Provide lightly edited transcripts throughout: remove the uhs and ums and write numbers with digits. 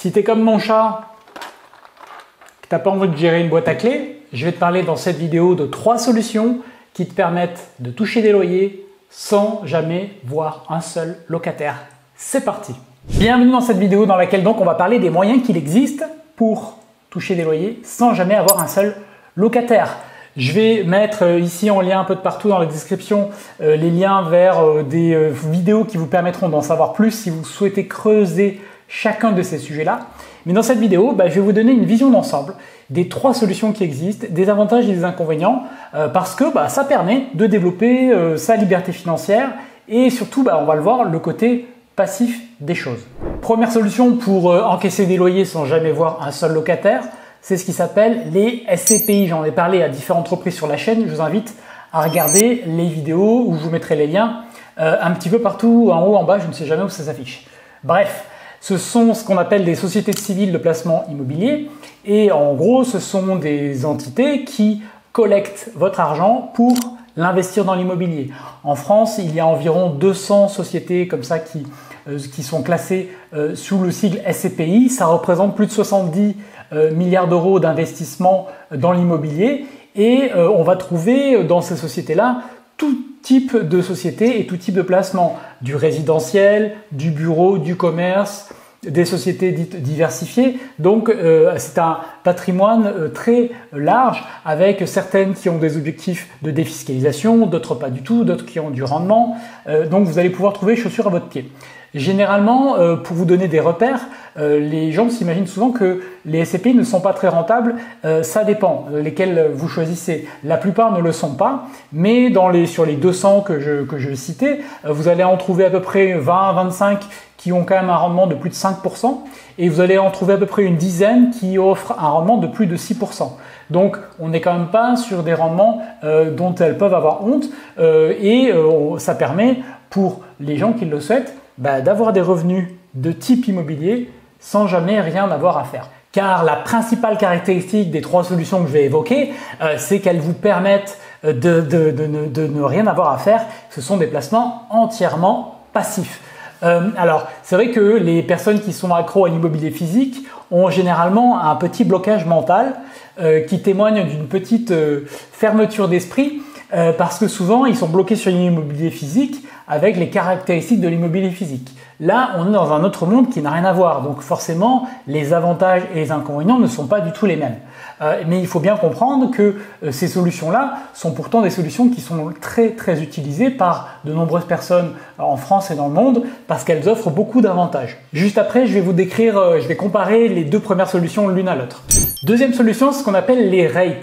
Si tu es comme mon chat, que tu n'as pas envie de gérer une boîte à clés, je vais te parler dans cette vidéo de 3 solutions qui te permettent de toucher des loyers sans jamais voir un seul locataire. C'est parti! Bienvenue dans cette vidéo dans laquelle donc on va parler des moyens qu'il existe pour toucher des loyers sans jamais avoir un seul locataire. Je vais mettre ici en lien un peu de partout dans la description les liens vers des vidéos qui vous permettront d'en savoir plus si vous souhaitez creuser chacun de ces sujets-là. Mais dans cette vidéo, je vais vous donner une vision d'ensemble des 3 solutions qui existent, des avantages et des inconvénients, parce que ça permet de développer sa liberté financière et surtout, on va le voir, le côté passif des choses. Première solution pour encaisser des loyers sans jamais voir un seul locataire, c'est ce qui s'appelle les SCPI. J'en ai parlé à différentes reprises sur la chaîne. Je vous invite à regarder les vidéos où je vous mettrai les liens un petit peu partout, en haut, en bas, je ne sais jamais où ça s'affiche. Bref, ce sont ce qu'on appelle des sociétés civiles de placement immobilier et en gros, ce sont des entités qui collectent votre argent pour l'investir dans l'immobilier. En France, il y a environ 200 sociétés comme ça qui sont classées sous le sigle SCPI. Ça représente plus de 70 milliards d'euros d'investissement dans l'immobilier et on va trouver dans ces sociétés-là tout type de sociétés et tout type de placement, du résidentiel, du bureau, du commerce, des sociétés dites diversifiées. Donc c'est un patrimoine très large avec certaines qui ont des objectifs de défiscalisation, d'autres pas du tout, d'autres qui ont du rendement. Donc vous allez pouvoir trouver chaussures à votre pied. Généralement, pour vous donner des repères, les gens s'imaginent souvent que les SCPI ne sont pas très rentables. Ça dépend lesquels vous choisissez. La plupart ne le sont pas, mais sur les 200 que je citais, vous allez en trouver à peu près 20 à 25 qui ont quand même un rendement de plus de 5% et vous allez en trouver à peu près une dizaine qui offrent un rendement de plus de 6%. Donc on n'est quand même pas sur des rendements dont elles peuvent avoir honte et ça permet pour les gens qui le souhaitent d'avoir des revenus de type immobilier sans jamais rien avoir à faire. Car la principale caractéristique des 3 solutions que je vais évoquer, c'est qu'elles vous permettent de ne rien avoir à faire. Ce sont des placements entièrement passifs. Alors, c'est vrai que les personnes qui sont accros à l'immobilier physique ont généralement un petit blocage mental qui témoigne d'une petite fermeture d'esprit parce que souvent, ils sont bloqués sur l'immobilier physique avec les caractéristiques de l'immobilier physique. Là, on est dans un autre monde qui n'a rien à voir. Donc forcément, les avantages et les inconvénients ne sont pas du tout les mêmes. Mais il faut bien comprendre que ces solutions-là sont pourtant des solutions qui sont très très utilisées par de nombreuses personnes en France et dans le monde parce qu'elles offrent beaucoup d'avantages. Juste après, je vais vous décrire, je vais comparer les 2 premières solutions l'une à l'autre. Deuxième solution, c'est ce qu'on appelle les REIT.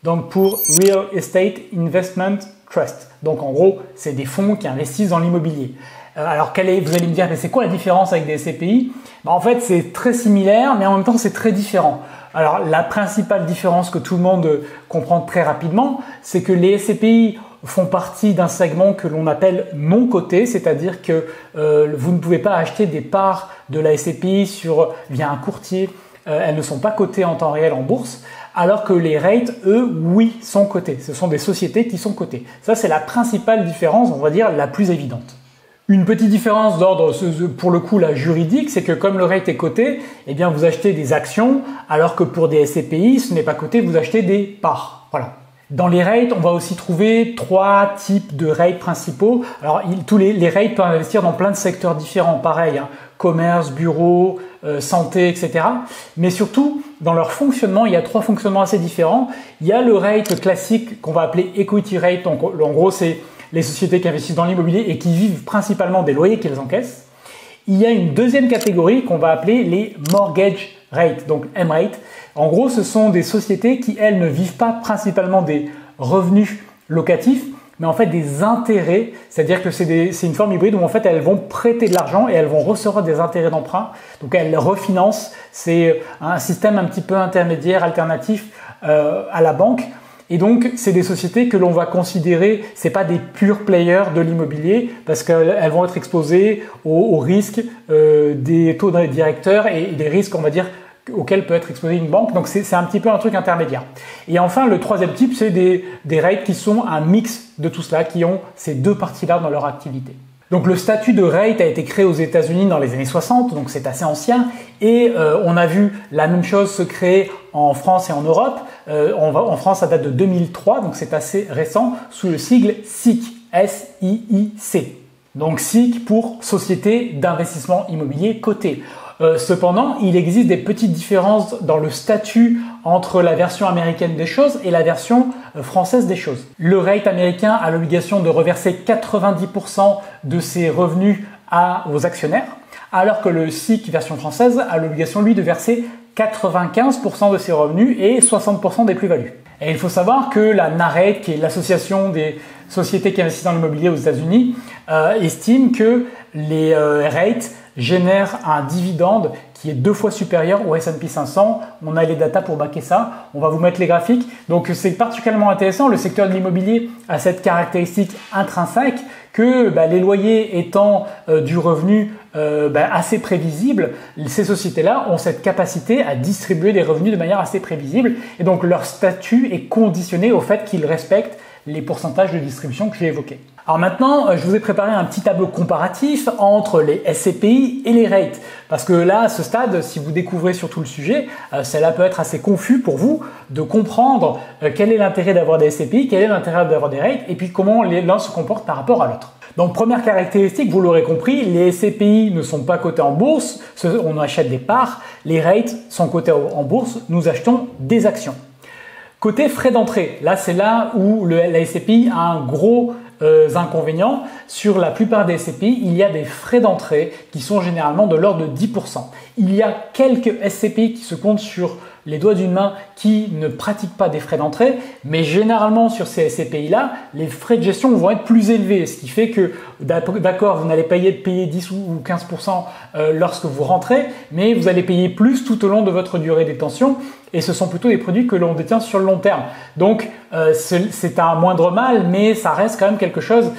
Donc pour Real Estate Investment Trust. Donc en gros, c'est des fonds qui investissent dans l'immobilier. Alors vous allez me dire, mais c'est quoi la différence avec des SCPI? En fait, c'est très similaire, mais en même temps, c'est très différent. Alors la principale différence que tout le monde comprend très rapidement, c'est que les SCPI font partie d'un segment que l'on appelle non coté, c'est-à-dire que vous ne pouvez pas acheter des parts de la SCPI via un courtier. Elles ne sont pas cotées en temps réel en bourse, alors que les REIT, eux, oui, sont cotés. Ce sont des sociétés qui sont cotées. Ça, c'est la principale différence, on va dire, la plus évidente. Une petite différence d'ordre, pour le coup, la juridique, c'est que comme le REIT est coté, eh bien, vous achetez des actions, alors que pour des SCPI, ce n'est pas coté, vous achetez des parts. Voilà. Dans les REIT, on va aussi trouver 3 types de REIT principaux. Alors, tous les REIT peuvent investir dans plein de secteurs différents, pareil, commerce, bureau, santé, etc. Mais surtout, dans leur fonctionnement, il y a 3 fonctionnements assez différents. Il y a le REIT classique qu'on va appeler Equity REIT. Donc, en gros, c'est les sociétés qui investissent dans l'immobilier et qui vivent principalement des loyers qu'elles encaissent. Il y a une deuxième catégorie qu'on va appeler les Mortgage REIT, donc MREIT. En gros, ce sont des sociétés qui, elles, ne vivent pas principalement des revenus locatifs, mais en fait des intérêts, c'est-à-dire que c'est une forme hybride où en fait elles vont prêter de l'argent et elles vont recevoir des intérêts d'emprunt, donc elles refinancent. C'est un système un petit peu intermédiaire, alternatif à la banque. Et donc, c'est des sociétés que l'on va considérer, c'est pas des purs players de l'immobilier parce qu'elles vont être exposées aux risques des taux directeurs et des risques, on va dire, auxquels peut être exposée une banque. Donc, c'est un petit peu un truc intermédiaire. Et enfin, le troisième type, c'est des REIT qui sont un mix de tout cela, qui ont ces 2 parties-là dans leur activité. Donc le statut de rate a été créé aux États-Unis dans les années 60, donc c'est assez ancien, et on a vu la même chose se créer en France et en Europe. En France, ça date de 2003, donc c'est assez récent, sous le sigle SIIC, S-I-I-C. Donc SIIC pour Société d'investissement immobilier cotée. Cependant, il existe des petites différences dans le statut entre la version américaine des choses et la version française des choses. Le rate américain a l'obligation de reverser 90% de ses revenus aux actionnaires, alors que le SIIC version française a l'obligation, lui, de verser 95% de ses revenus et 60% des plus-values. Et il faut savoir que la NAREIT, qui est l'association des sociétés qui investissent dans l'immobilier aux États-Unis, estime que les rates génèrent un dividende qui est 2 fois supérieur au S&P 500. On a les datas pour baquer ça. On va vous mettre les graphiques. Donc c'est particulièrement intéressant. Le secteur de l'immobilier a cette caractéristique intrinsèque que les loyers étant du revenu assez prévisible, ces sociétés-là ont cette capacité à distribuer des revenus de manière assez prévisible. Et donc leur statut est conditionné au fait qu'ils respectent les pourcentages de distribution que j'ai évoqués. Alors maintenant, je vous ai préparé un petit tableau comparatif entre les SCPI et les rates. Parce que là, à ce stade, si vous découvrez surtout le sujet, cela peut être assez confus pour vous de comprendre quel est l'intérêt d'avoir des SCPI, quel est l'intérêt d'avoir des rates, et puis comment l'un se comporte par rapport à l'autre. Donc première caractéristique, vous l'aurez compris, les SCPI ne sont pas cotés en bourse, on achète des parts, les rates sont cotés en bourse, nous achetons des actions. Côté frais d'entrée, là c'est là où la SCPI a un gros inconvénient. Sur la plupart des SCPI, il y a des frais d'entrée qui sont généralement de l'ordre de 10%. Il y a quelques SCPI qui se comptent sur les doigts d'une main qui ne pratiquent pas des frais d'entrée, mais généralement sur ces SCPI-là, les frais de gestion vont être plus élevés, ce qui fait que, d'accord, vous n'allez payer 10 ou 15% lorsque vous rentrez, mais vous allez payer plus tout au long de votre durée de détention, et ce sont plutôt des produits que l'on détient sur le long terme. Donc c'est un moindre mal, mais ça reste quand même quelque chose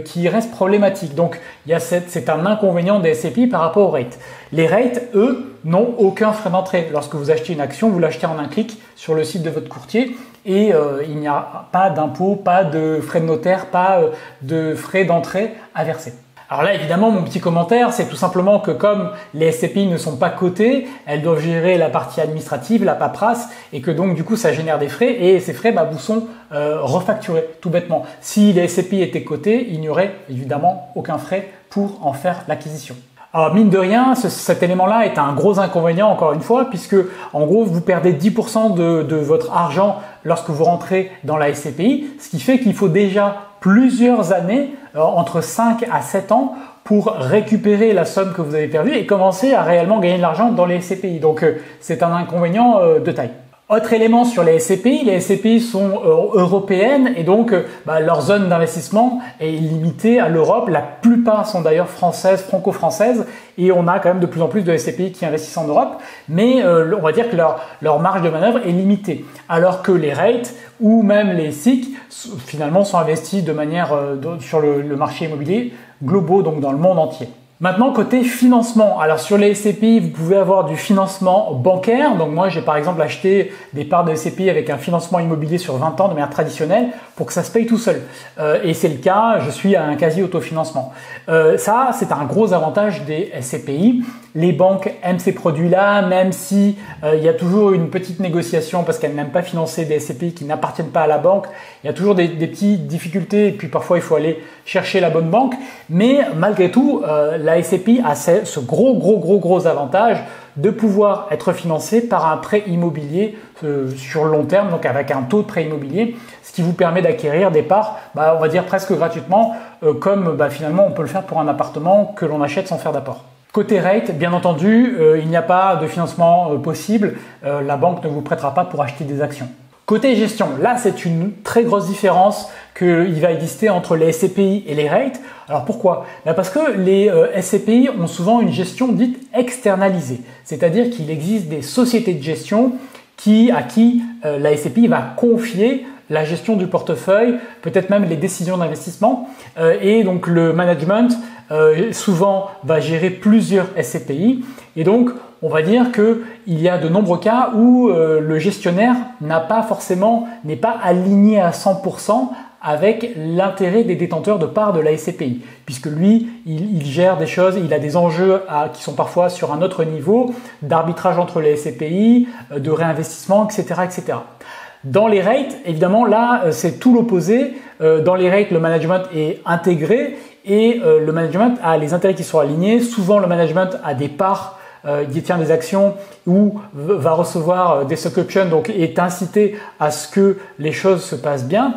qui reste problématique. Donc c'est un inconvénient des SCPI par rapport aux rates. Les rates, eux, n'ont aucun frais d'entrée. Lorsque vous achetez une action, vous l'achetez en un clic sur le site de votre courtier et il n'y a pas d'impôt, pas de frais de notaire, pas de frais d'entrée à verser. Alors là, évidemment, mon petit commentaire, c'est tout simplement que comme les SCPI ne sont pas cotées, elles doivent gérer la partie administrative, la paperasse, et que donc du coup, ça génère des frais, et ces frais vous sont refacturés, tout bêtement. Si les SCPI étaient cotés, il n'y aurait évidemment aucun frais pour en faire l'acquisition. Alors mine de rien, cet élément-là est un gros inconvénient encore une fois, puisque en gros vous perdez 10% de votre argent lorsque vous rentrez dans la SCPI, ce qui fait qu'il faut déjà plusieurs années, entre 5 à 7 ans, pour récupérer la somme que vous avez perdue et commencer à réellement gagner de l'argent dans les SCPI. Donc c'est un inconvénient de taille. Autre élément sur les SCPI sont européennes et donc leur zone d'investissement est limitée à l'Europe. La plupart sont d'ailleurs françaises, franco-françaises, et on a quand même de plus en plus de SCPI qui investissent en Europe, mais on va dire que leur marge de manœuvre est limitée, alors que les rates ou même les SIIC finalement sont investis de manière sur le marché immobilier globaux, donc dans le monde entier. Maintenant, côté financement. Alors sur les SCPI, vous pouvez avoir du financement bancaire. Donc moi, j'ai par exemple acheté des parts de SCPI avec un financement immobilier sur 20 ans de manière traditionnelle pour que ça se paye tout seul. Et c'est le cas, je suis à un quasi-autofinancement. Ça, c'est un gros avantage des SCPI. Les banques aiment ces produits-là, même si il y a toujours une petite négociation parce qu'elles n'aiment pas financer des SCPI qui n'appartiennent pas à la banque. Il y a toujours des petites difficultés et puis parfois il faut aller chercher la bonne banque. Mais malgré tout, la SCPI a ce gros avantage de pouvoir être financé par un prêt immobilier sur le long terme, donc avec un taux de prêt immobilier, ce qui vous permet d'acquérir des parts, on va dire presque gratuitement, comme finalement on peut le faire pour un appartement que l'on achète sans faire d'apport. Côté rate, bien entendu, il n'y a pas de financement possible, la banque ne vous prêtera pas pour acheter des actions. Côté gestion, là c'est une très grosse différence qu'il va exister entre les SCPI et les rates. Alors pourquoi? Parce que les SCPI ont souvent une gestion dite externalisée, c'est-à-dire qu'il existe des sociétés de gestion à qui la SCPI va confier la gestion du portefeuille, peut-être même les décisions d'investissement, et donc le management souvent va gérer plusieurs SCPI, et donc on va dire qu'il y a de nombreux cas où le gestionnaire n'est pas aligné à 100% avec l'intérêt des détenteurs de parts de la SCPI, puisque lui, il gère des choses, il a des enjeux qui sont parfois sur un autre niveau, d'arbitrage entre les SCPI, de réinvestissement, etc., etc. Dans les rates, évidemment, là, c'est tout l'opposé. Dans les rates, le management est intégré et le management a les intérêts qui sont alignés. Souvent, le management a des parts, il détient des actions ou va recevoir des stock options, donc est incité à ce que les choses se passent bien.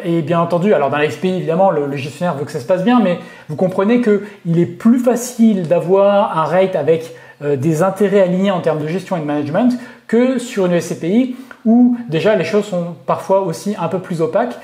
Et bien entendu, alors dans la SCPI, évidemment, le gestionnaire veut que ça se passe bien, mais vous comprenez qu'il est plus facile d'avoir un rate avec des intérêts alignés en termes de gestion et de management que sur une SCPI où déjà les choses sont parfois aussi un peu plus opaques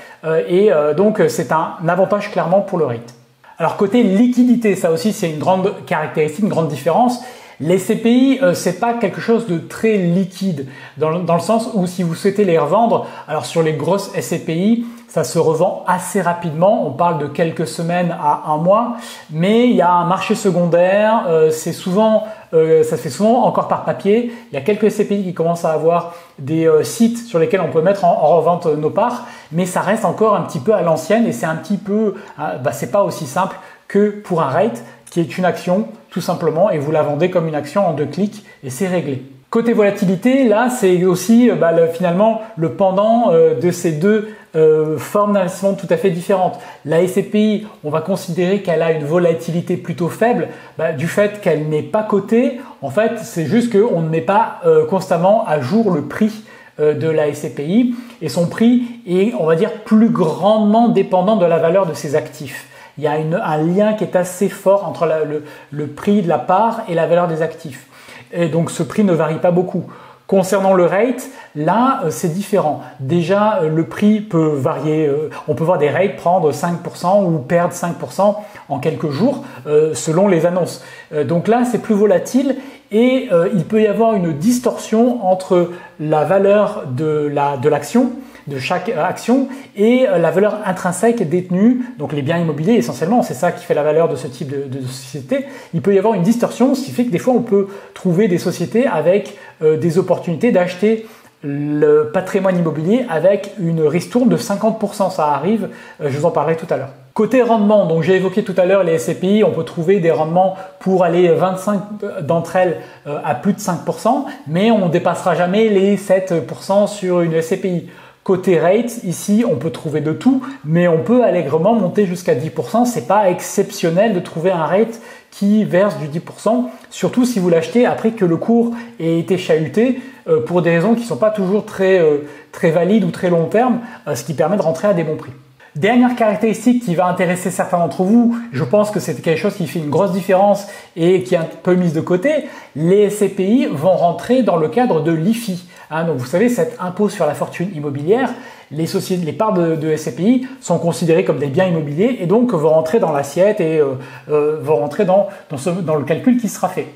donc c'est un avantage clairement pour le rate. Alors côté liquidité, ça aussi c'est une grande caractéristique, une grande différence. Les SCPI, c'est pas quelque chose de très liquide dans le sens où si vous souhaitez les revendre, alors sur les grosses SCPI, ça se revend assez rapidement. On parle de quelques semaines à un mois, mais il y a un marché secondaire. Ça se fait souvent encore par papier. Il y a quelques SCPI qui commencent à avoir des sites sur lesquels on peut mettre en revente nos parts, mais ça reste encore un petit peu à l'ancienne et c'est un petit peu, c'est pas aussi simple que pour un rate qui est une action tout simplement et vous la vendez comme une action en 2 clics et c'est réglé. Côté volatilité, là c'est aussi finalement le pendant de ces deux formes d'investissement tout à fait différentes. La SCPI, on va considérer qu'elle a une volatilité plutôt faible du fait qu'elle n'est pas cotée. En fait, c'est juste qu'on ne met pas constamment à jour le prix de la SCPI et son prix est, on va dire, plus grandement dépendant de la valeur de ses actifs. Il y a un lien qui est assez fort entre le prix de la part et la valeur des actifs. Et donc ce prix ne varie pas beaucoup. Concernant le rate, là c'est différent. Déjà le prix peut varier, on peut voir des rates prendre 5% ou perdre 5% en quelques jours selon les annonces. Donc là c'est plus volatile et il peut y avoir une distorsion entre la valeur de l'action, de chaque action et la valeur intrinsèque détenue, donc les biens immobiliers essentiellement, c'est ça qui fait la valeur de ce type de société. Il peut y avoir une distorsion, ce qui fait que des fois on peut trouver des sociétés avec des opportunités d'acheter le patrimoine immobilier avec une ristourne de 50%, ça arrive, je vous en parlerai tout à l'heure. Côté rendement, donc j'ai évoqué tout à l'heure les SCPI, on peut trouver des rendements pour aller 25 d'entre elles à plus de 5%, mais on ne dépassera jamais les 7% sur une SCPI. Côté rate, ici, on peut trouver de tout, mais on peut allègrement monter jusqu'à 10%. C'est pas exceptionnel de trouver un rate qui verse du 10%, surtout si vous l'achetez après que le cours ait été chahuté pour des raisons qui ne sont pas toujours très valides ou très long terme, ce qui permet de rentrer à des bons prix. Dernière caractéristique qui va intéresser certains d'entre vous, je pense que c'est quelque chose qui fait une grosse différence et qui est un peu mise de côté, les SCPI vont rentrer dans le cadre de l'IFI. Donc vous savez, cet impôt sur la fortune immobilière, les parts de SCPI sont considérées comme des biens immobiliers et donc vont rentrer dans l'assiette et vont rentrer dans le calcul qui sera fait.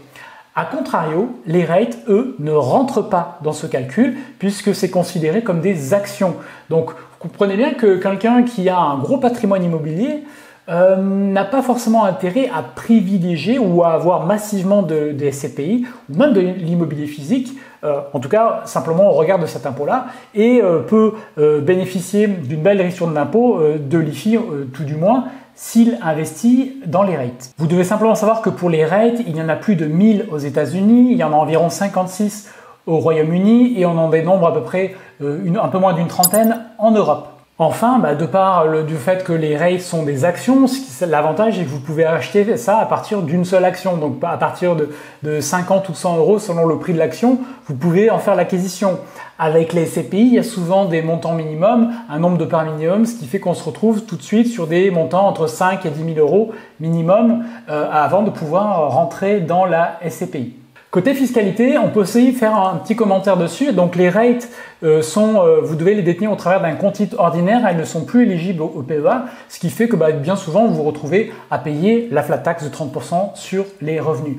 A contrario, les rates, eux, ne rentrent pas dans ce calcul puisque c'est considéré comme des actions. Donc, vous comprenez bien que quelqu'un qui a un gros patrimoine immobilier n'a pas forcément intérêt à privilégier ou à avoir massivement des SCPI ou même de l'immobilier physique, en tout cas simplement au regard de cet impôt-là, et peut bénéficier d'une belle ristourne d'impôt de l'IFI tout du moins, s'il investit dans les rates. Vous devez simplement savoir que pour les rates, il y en a plus de 1000 aux États-Unis, il y en a environ 56 au Royaume-Uni et on en dénombre à peu près un peu moins d'une trentaine en Europe. Enfin, de par du fait que les rates sont des actions, l'avantage est que vous pouvez acheter ça à partir d'une seule action. Donc à partir de 50 ou 100 euros selon le prix de l'action, vous pouvez en faire l'acquisition. Avec les SCPI, il y a souvent des montants minimums, un nombre de parts minimum, ce qui fait qu'on se retrouve tout de suite sur des montants entre 5 et 10 000 euros minimum avant de pouvoir rentrer dans la SCPI. Côté fiscalité, on peut aussi faire un petit commentaire dessus. Donc les rates vous devez les détenir au travers d'un compte titre ordinaire, elles ne sont plus éligibles au PEA, ce qui fait que bien souvent vous vous retrouvez à payer la flat tax de 30% sur les revenus.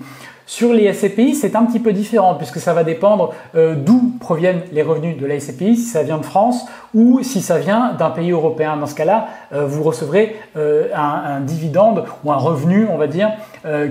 Sur les SCPI, c'est un petit peu différent puisque ça va dépendre d'où proviennent les revenus de la SCPI, si ça vient de France ou si ça vient d'un pays européen. Dans ce cas-là, vous recevrez un dividende ou un revenu, on va dire,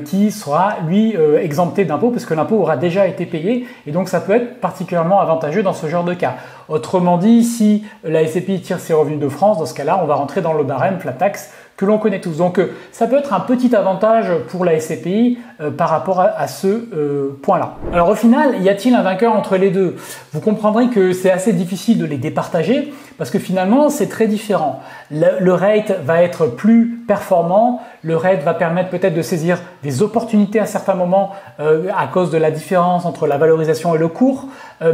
qui sera lui exempté d'impôt parce que l'impôt aura déjà été payé et donc ça peut être particulièrement avantageux dans ce genre de cas. Autrement dit, si la SCPI tire ses revenus de France, dans ce cas-là, on va rentrer dans le barème flat tax que l'on connaît tous. Donc ça peut être un petit avantage pour la SCPI par rapport à ce point-là. Alors au final, y a-t-il un vainqueur entre les deux? Vous comprendrez que c'est assez difficile de les départager parce que finalement c'est très différent. Le rate va être plus performant, le rate va permettre peut-être de saisir des opportunités à certains moments à cause de la différence entre la valorisation et le cours,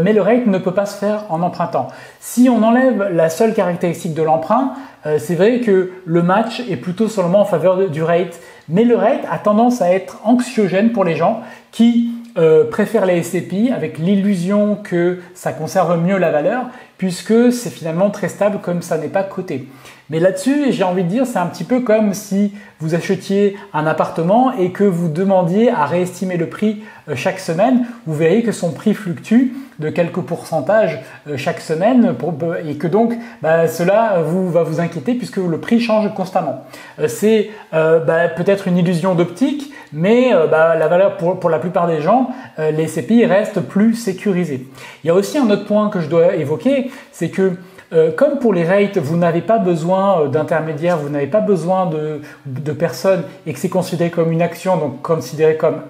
mais le rate ne peut pas se faire en empruntant. Si on enlève la seule caractéristique de l'emprunt, c'est vrai que le match est plutôt seulement en faveur du rate, mais le rate a tendance à être anxiogène pour les gens qui préfèrent les SCPI avec l'illusion que ça conserve mieux la valeur puisque c'est finalement très stable comme ça n'est pas coté. Mais là-dessus, j'ai envie de dire, c'est un petit peu comme si vous achetiez un appartement et que vous demandiez à réestimer le prix chaque semaine. Vous verrez que son prix fluctue de quelques pourcentages chaque semaine et que donc cela va vous inquiéter puisque le prix change constamment. C'est peut-être une illusion d'optique, mais la valeur pour la plupart des gens, les SCPI restent plus sécurisés. Il y a aussi un autre point que je dois évoquer, c'est que comme pour les rates, vous n'avez pas besoin d'intermédiaires, vous n'avez pas besoin de personnes et que c'est considéré comme une action, donc considéré comme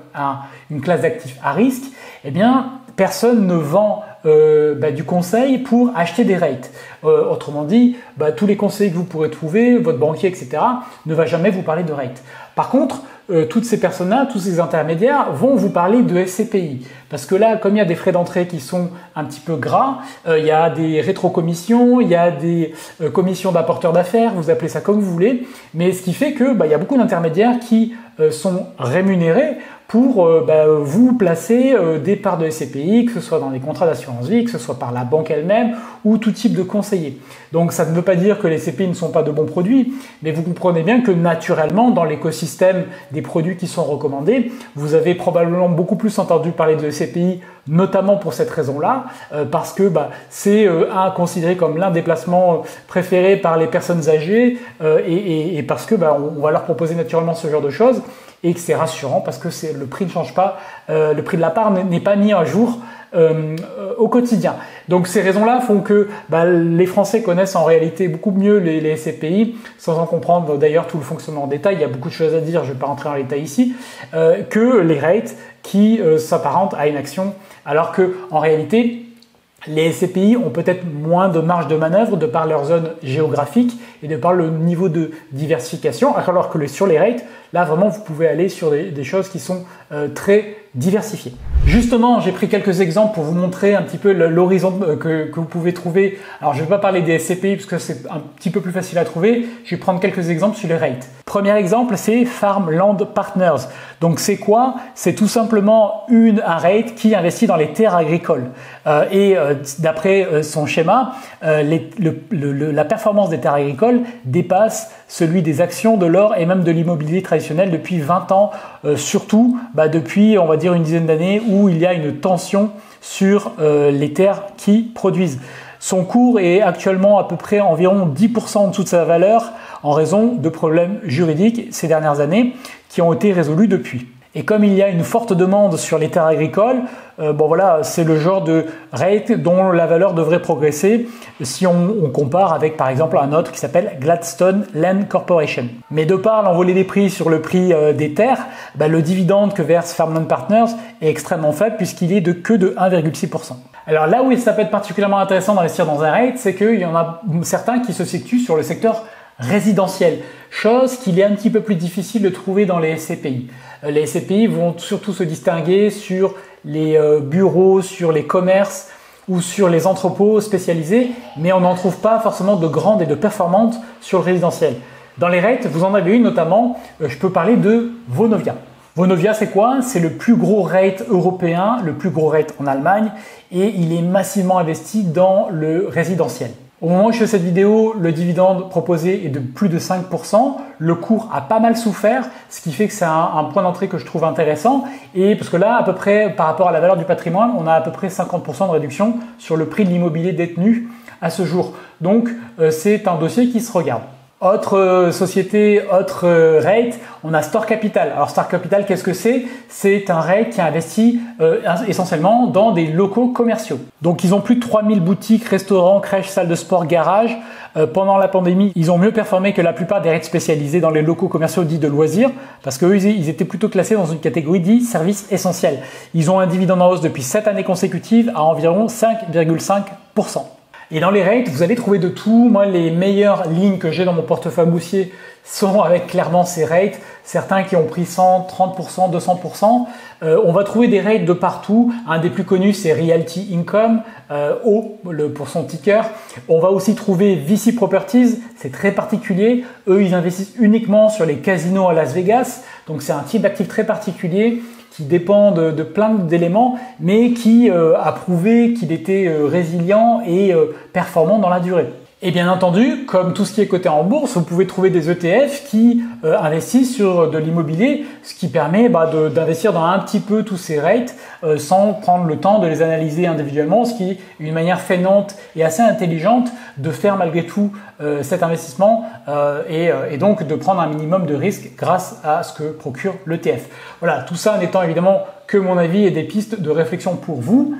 une classe d'actifs à risque, eh bien, personne ne vend du conseil pour acheter des rates. Autrement dit, tous les conseils que vous pourrez trouver, votre banquier, etc., ne va jamais vous parler de rates. Par contre, toutes ces personnes-là, tous ces intermédiaires vont vous parler de SCPI. Parce que là, comme il y a des frais d'entrée qui sont un petit peu gras, il y a des rétrocommissions, il y a des commissions d'apporteurs d'affaires, vous appelez ça comme vous voulez, mais ce qui fait que il y a beaucoup d'intermédiaires qui sont rémunérés pour vous placer des parts de SCPI, que ce soit dans les contrats d'assurance vie, que ce soit par la banque elle-même ou tout type de conseiller. Donc ça ne veut pas dire que les SCPI ne sont pas de bons produits, mais vous comprenez bien que naturellement dans l'écosystème des produits qui sont recommandés, vous avez probablement beaucoup plus entendu parler de SCPI, notamment pour cette raison-là, parce que c'est considéré comme l'un des placements préférés par les personnes âgées et parce que on va leur proposer naturellement ce genre de choses. Et que c'est rassurant parce que le prix ne change pas, le prix de la part n'est pas mis à jour au quotidien. Donc ces raisons-là font que les Français connaissent en réalité beaucoup mieux les SCPI, sans en comprendre d'ailleurs tout le fonctionnement en détail. Il y a beaucoup de choses à dire, je ne vais pas rentrer en détail ici, que les rates qui s'apparentent à une action, alors que en réalité, les SCPI ont peut-être moins de marge de manœuvre de par leur zone géographique et de par le niveau de diversification, alors que sur les rates, là vraiment vous pouvez aller sur des choses qui sont très diversifiées. Justement, j'ai pris quelques exemples pour vous montrer un petit peu l'horizon que vous pouvez trouver. Alors je ne vais pas parler des SCPI parce que c'est un petit peu plus facile à trouver, je vais prendre quelques exemples sur les rates. Premier exemple, c'est Farmland Partners. Donc c'est quoi? C'est tout simplement un rate qui investit dans les terres agricoles. D'après son schéma, la performance des terres agricoles dépasse celui des actions, de l'or et même de l'immobilier traditionnel depuis 20 ans, surtout depuis on va dire une dizaine d'années où il y a une tension sur les terres qui produisent. Son cours est actuellement à peu près environ 10% en dessous de sa valeur en raison de problèmes juridiques ces dernières années qui ont été résolus depuis. Et comme il y a une forte demande sur les terres agricoles, c'est le genre de rate dont la valeur devrait progresser si on compare avec par exemple un autre qui s'appelle Gladstone Land Corporation. Mais de par l'envolée des prix sur le prix des terres, le dividende que verse Farmland Partners est extrêmement faible puisqu'il est que de 1,6%. Alors là où ça peut être particulièrement intéressant d'investir dans un rate, c'est qu'il y en a certains qui se situent sur le secteur résidentiel, chose qu'il est un petit peu plus difficile de trouver dans les SCPI. Les SCPI vont surtout se distinguer sur les bureaux, sur les commerces ou sur les entrepôts spécialisés, mais on n'en trouve pas forcément de grandes et de performantes sur le résidentiel. Dans les rates, vous en avez une notamment, je peux parler de Vonovia. Vonovia, c'est quoi? C'est le plus gros rate européen, le plus gros rate en Allemagne et il est massivement investi dans le résidentiel. Au moment où je fais cette vidéo, le dividende proposé est de plus de 5%. Le cours a pas mal souffert, ce qui fait que c'est un point d'entrée que je trouve intéressant. Et parce que là, à peu près, par rapport à la valeur du patrimoine, on a à peu près 50% de réduction sur le prix de l'immobilier détenu à ce jour. Donc, c'est un dossier qui se regarde. Autre société, autre rate, on a Store Capital. Alors Store Capital, qu'est-ce que c'est? C'est un rate qui investit essentiellement dans des locaux commerciaux. Donc ils ont plus de 3000 boutiques, restaurants, crèches, salles de sport, garages. Pendant la pandémie, ils ont mieux performé que la plupart des rates spécialisés dans les locaux commerciaux dits de loisirs parce qu'eux, ils étaient plutôt classés dans une catégorie dit services essentiels. Ils ont un dividende en hausse depuis 7 années consécutives à environ 5,5%. Et dans les rates, vous allez trouver de tout. Moi, les meilleures lignes que j'ai dans mon portefeuille boursier sont avec clairement ces rates. Certains qui ont pris 100, 30%, 200%. On va trouver des rates de partout. Un des plus connus, c'est Realty Income, pour son ticker. On va aussi trouver VC Properties. C'est très particulier. Eux, ils investissent uniquement sur les casinos à Las Vegas. Donc, c'est un type d'actif très particulier qui dépend de plein d'éléments, mais qui a prouvé qu'il était résilient et performant dans la durée. Et bien entendu, comme tout ce qui est coté en bourse, vous pouvez trouver des ETF qui investissent sur de l'immobilier, ce qui permet d'investir dans un petit peu tous ces rates sans prendre le temps de les analyser individuellement, ce qui est une manière feinante et assez intelligente de faire malgré tout cet investissement et donc de prendre un minimum de risque grâce à ce que procure l'ETF. Voilà, tout ça n'étant évidemment que mon avis et des pistes de réflexion pour vous.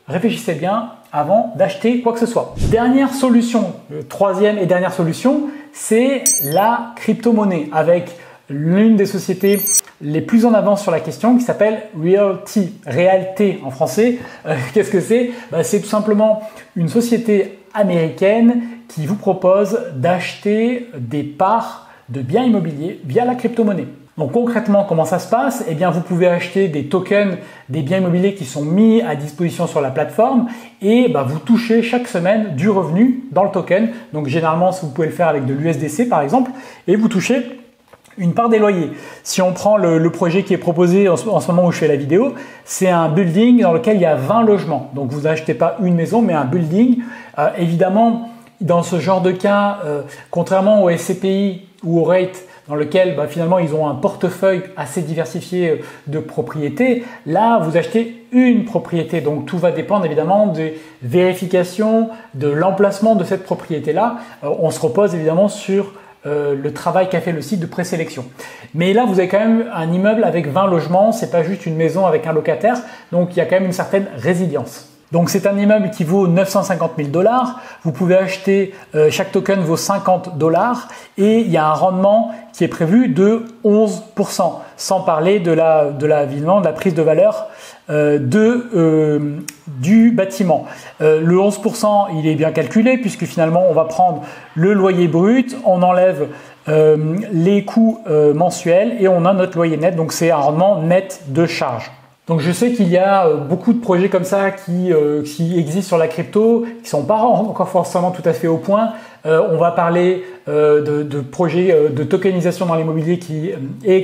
Réfléchissez bien avant d'acheter quoi que ce soit. Dernière solution, troisième et dernière solution, c'est la crypto-monnaie avec l'une des sociétés les plus en avance sur la question qui s'appelle Realty en français. Qu'est-ce que c'est? C'est tout simplement une société américaine qui vous propose d'acheter des parts de biens immobiliers via la crypto-monnaie. Donc concrètement, comment ça se passe? Eh bien, vous pouvez acheter des tokens, des biens immobiliers qui sont mis à disposition sur la plateforme et vous touchez chaque semaine du revenu dans le token. Donc généralement, vous pouvez le faire avec de l'USDC par exemple et vous touchez une part des loyers. Si on prend le projet qui est proposé en ce moment où je fais la vidéo, c'est un building dans lequel il y a 20 logements. Donc vous n'achetez pas une maison mais un building. Évidemment, dans ce genre de cas, contrairement au SCPI ou au rate, dans lequel finalement ils ont un portefeuille assez diversifié de propriétés. Là, vous achetez une propriété, donc tout va dépendre évidemment des vérifications, de l'emplacement de cette propriété-là. On se repose évidemment sur le travail qu'a fait le site de présélection. Mais là, vous avez quand même un immeuble avec 20 logements, c'est pas juste une maison avec un locataire, donc il y a quand même une certaine résilience. Donc c'est un immeuble qui vaut 950 000 $. Vous pouvez acheter, chaque token vaut 50 $ et il y a un rendement qui est prévu de 11%, sans parler de la prise de valeur du bâtiment. Le 11%, il est bien calculé puisque finalement on va prendre le loyer brut, on enlève les coûts mensuels et on a notre loyer net. Donc c'est un rendement net de charge. Donc je sais qu'il y a beaucoup de projets comme ça qui existent sur la crypto, qui sont pas encore forcément tout à fait au point. On va parler de projets de tokenisation dans l'immobilier qui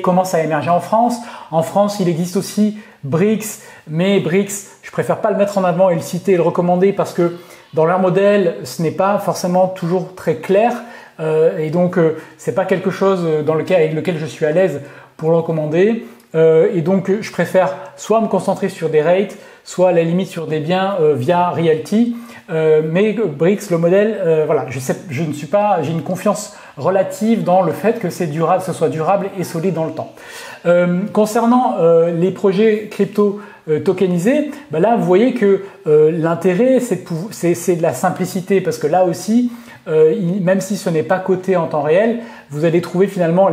commencent à émerger en France. En France, il existe aussi Brix, mais Brix, je préfère pas le mettre en avant et le citer et le recommander parce que dans leur modèle, ce n'est pas forcément toujours très clair et donc c'est pas quelque chose avec lequel je suis à l'aise pour le recommander. Et donc je préfère soit me concentrer sur des rates, soit à la limite sur des biens via Realty. Mais Brix, le modèle, j'ai une confiance relative dans le fait que c'est durable, ce soit durable et solide dans le temps. Concernant les projets crypto tokenisés, là vous voyez que l'intérêt c'est de la simplicité parce que là aussi, même si ce n'est pas coté en temps réel, vous allez trouver finalement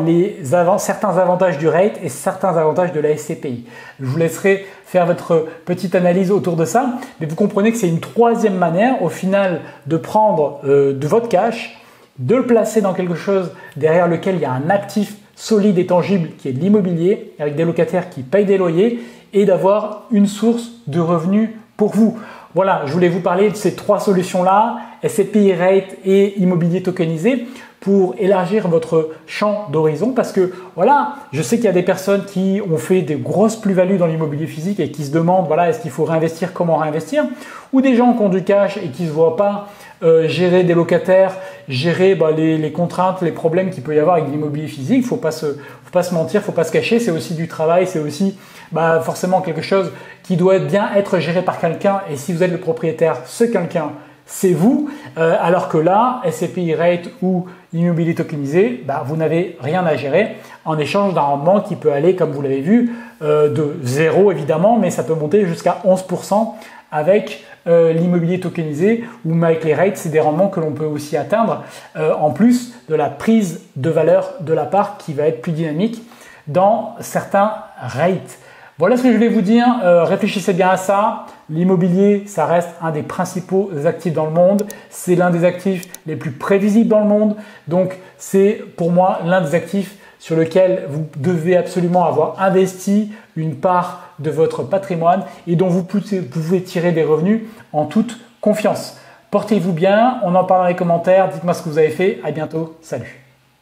certains avantages du rate et certains avantages de la SCPI. Je vous laisserai faire votre petite analyse autour de ça, mais vous comprenez que c'est une troisième manière au final de prendre de votre cash, de le placer dans quelque chose derrière lequel il y a un actif solide et tangible qui est de l'immobilier avec des locataires qui payent des loyers et d'avoir une source de revenus pour vous. Voilà, je voulais vous parler de ces trois solutions-là, SCPI, rate et immobilier tokenisé. pour élargir votre champ d'horizon parce que voilà, je sais qu'il y a des personnes qui ont fait des grosses plus-values dans l'immobilier physique et qui se demandent voilà, est-ce qu'il faut réinvestir, comment réinvestir, ou des gens qui ont du cash et qui ne se voient pas gérer des locataires, gérer les contraintes, les problèmes qu'il peut y avoir avec l'immobilier physique. Il ne faut pas se mentir, il ne faut pas se cacher, c'est aussi du travail, c'est aussi forcément quelque chose qui doit bien être géré par quelqu'un et si vous êtes le propriétaire, ce quelqu'un, c'est vous, alors que là, SCPI Rate ou immobilier tokenisé, vous n'avez rien à gérer en échange d'un rendement qui peut aller, comme vous l'avez vu, de 0 évidemment, mais ça peut monter jusqu'à 11% avec l'immobilier tokenisé ou avec les rates, c'est des rendements que l'on peut aussi atteindre en plus de la prise de valeur de la part qui va être plus dynamique dans certains rates. Voilà ce que je voulais vous dire, réfléchissez bien à ça. L'immobilier, ça reste un des principaux actifs dans le monde. C'est l'un des actifs les plus prévisibles dans le monde. Donc, c'est pour moi l'un des actifs sur lequel vous devez absolument avoir investi une part de votre patrimoine et dont vous pouvez tirer des revenus en toute confiance. Portez-vous bien, on en parle dans les commentaires, dites-moi ce que vous avez fait. À bientôt, salut.